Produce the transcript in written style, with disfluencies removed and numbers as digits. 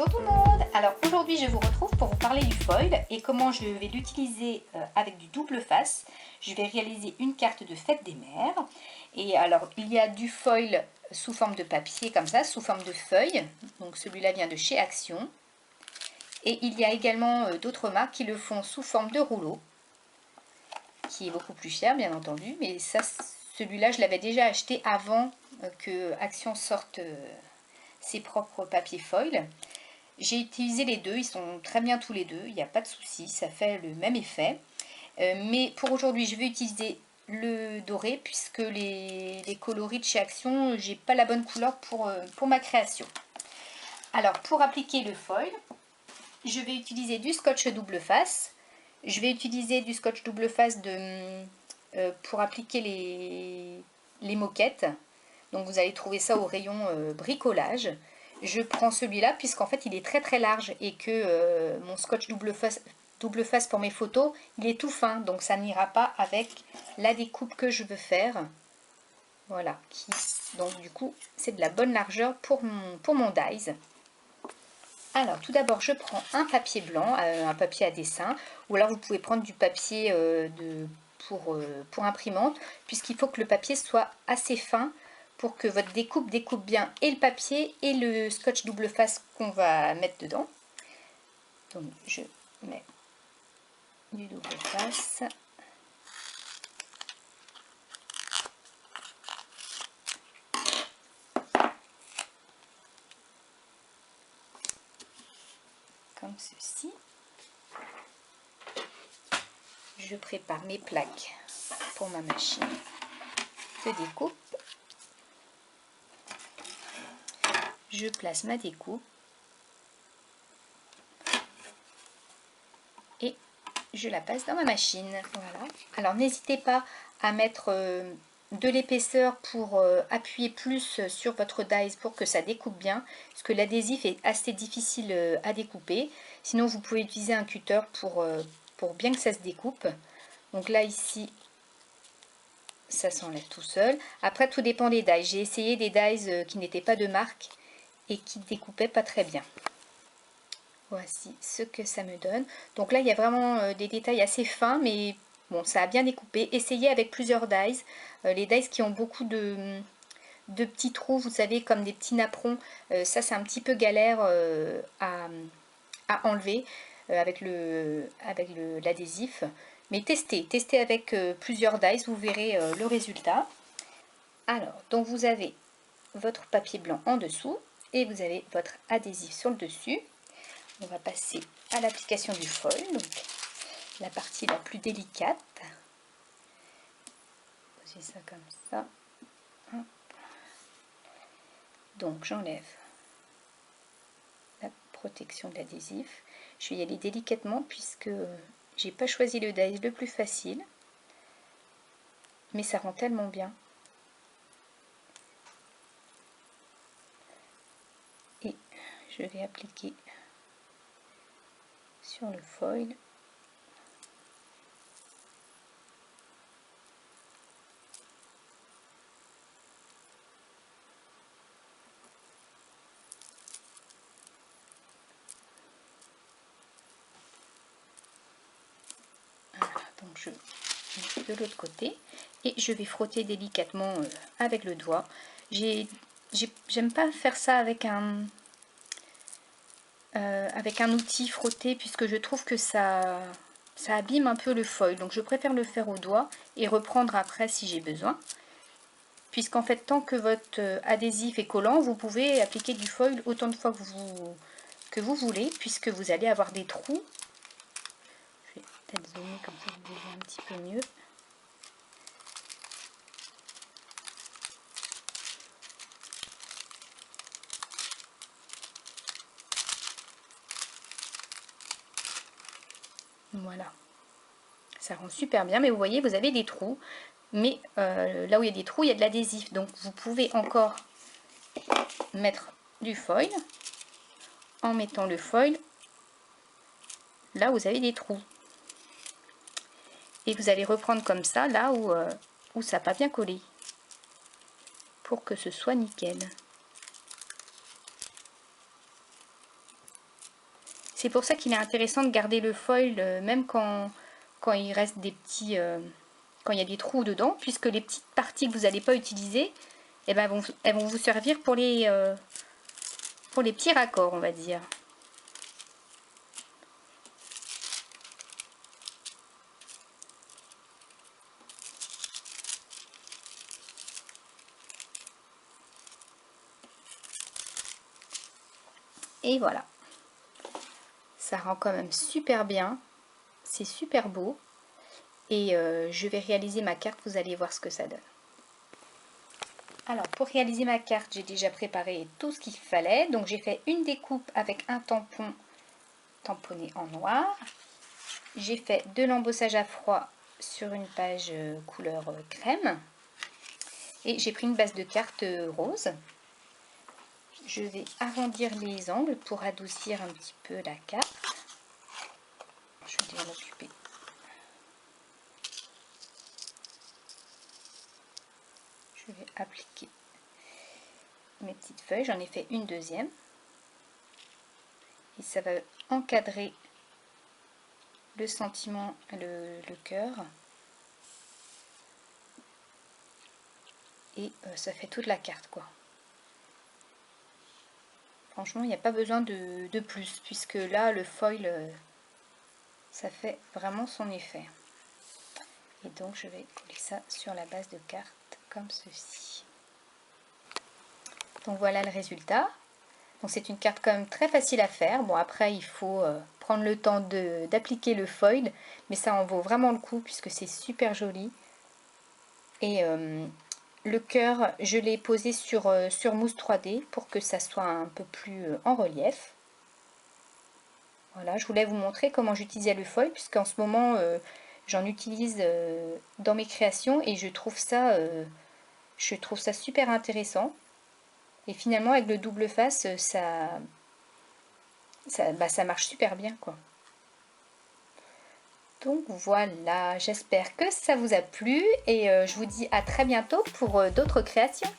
Bonjour tout le monde. Alors aujourd'hui je vous retrouve pour vous parler du foil et comment je vais l'utiliser avec du double face. Je vais réaliser une carte de fête des mères. Et alors il y a du foil sous forme de papier comme ça, sous forme de feuille. Donc celui-là vient de chez Action. Et il y a également d'autres marques qui le font sous forme de rouleau, qui est beaucoup plus cher bien entendu. Mais ça, celui-là je l'avais déjà acheté avant que Action sorte ses propres papiers foil. J'ai utilisé les deux, ils sont très bien tous les deux, il n'y a pas de souci, ça fait le même effet. Mais pour aujourd'hui, je vais utiliser le doré puisque les coloris de chez Action, j'ai pas la bonne couleur pour ma création. Alors pour appliquer le foil, je vais utiliser du scotch double face. Je vais utiliser du scotch double face pour appliquer les moquettes. Donc vous allez trouver ça au rayon bricolage. Je prends celui-là puisqu'en fait il est très très large et que mon scotch double face pour mes photos, il est tout fin. Donc ça n'ira pas avec la découpe que je veux faire. Voilà. Donc du coup c'est de la bonne largeur pour mon dies. Alors tout d'abord je prends un papier blanc, un papier à dessin. Ou alors vous pouvez prendre du papier pour imprimante. Puisqu'il faut que le papier soit assez fin pour que votre découpe bien et le papier et le scotch double face qu'on va mettre dedans. Donc je mets du double face. Comme ceci. Je prépare mes plaques pour ma machine de découpe. Je place ma découpe. Et je la passe dans ma machine. Voilà. Alors n'hésitez pas à mettre de l'épaisseur pour appuyer plus sur votre dies pour que ça découpe bien, parce que l'adhésif est assez difficile à découper. Sinon vous pouvez utiliser un cutter pour bien que ça se découpe. Donc là ici ça s'enlève tout seul. Après tout dépend des dies. J'ai essayé des dies qui n'étaient pas de marque et qui découpaient pas très bien. Voici ce que ça me donne. Donc là, il y a vraiment des détails assez fins, mais bon, ça a bien découpé. Essayez avec plusieurs dies. Les dies qui ont beaucoup de petits trous, vous savez, comme des petits napperons. Ça, c'est un petit peu galère à enlever avec l'adhésif. Mais testez avec plusieurs dies, vous verrez le résultat. Alors, donc vous avez votre papier blanc en dessous et vous avez votre adhésif sur le dessus. On va passer à l'application du foil, donc la partie la plus délicate. Posez ça comme ça. Hop. Donc j'enlève la protection de l'adhésif. Je vais y aller délicatement puisque j'ai pas choisi le dies le plus facile, mais ça rend tellement bien. Et je vais appliquer sur le foil. Voilà, donc je mets de l'autre côté et je vais frotter délicatement avec le doigt. J'aime pas faire ça avec un outil frotté puisque je trouve que ça abîme un peu le foil, donc je préfère le faire au doigt et reprendre après si j'ai besoin, puisqu'en fait tant que votre adhésif est collant, vous pouvez appliquer du foil autant de fois que vous voulez, puisque vous allez avoir des trous. Je vais peut-être zoomer comme ça vous voyez un petit peu mieux. Voilà, ça rend super bien, mais vous voyez, vous avez des trous, mais là où il y a des trous, il y a de l'adhésif, donc vous pouvez encore mettre du foil en mettant le foil là où vous avez des trous. Et vous allez reprendre comme ça, là où ça n'a pas bien collé, pour que ce soit nickel. C'est pour ça qu'il est intéressant de garder le foil même quand il reste des petits... quand il y a des trous dedans, puisque les petites parties que vous n'allez pas utiliser, eh ben, elles vont vous servir pour les petits raccords, on va dire. Et voilà. Ça rend quand même super bien. C'est super beau. Et je vais réaliser ma carte, vous allez voir ce que ça donne. Alors pour réaliser ma carte, j'ai déjà préparé tout ce qu'il fallait. Donc j'ai fait une découpe avec un tampon tamponné en noir. J'ai fait de l'embossage à froid sur une page couleur crème. Et j'ai pris une base de carte rose. Je vais arrondir les angles pour adoucir un petit peu la carte. Je vais déjà m'occuper. Je vais appliquer mes petites feuilles. J'en ai fait une deuxième. Et ça va encadrer le sentiment, le cœur. Et ça fait toute la carte, quoi. Franchement, il n'y a pas besoin de plus, puisque là, le foil, ça fait vraiment son effet. Et donc, je vais coller ça sur la base de carte, comme ceci. Donc, voilà le résultat. Donc, c'est une carte quand même très facile à faire. Bon, après, il faut prendre le temps d'appliquer le foil, mais ça en vaut vraiment le coup, puisque c'est super joli. Et le cœur, je l'ai posé sur mousse 3D pour que ça soit un peu plus en relief. Voilà, je voulais vous montrer comment j'utilisais le foil, puisqu'en ce moment, j'en utilise dans mes créations et je trouve ça super intéressant. Et finalement, avec le double face, ça marche super bien, quoi. Donc voilà, j'espère que ça vous a plu et je vous dis à très bientôt pour d'autres créations.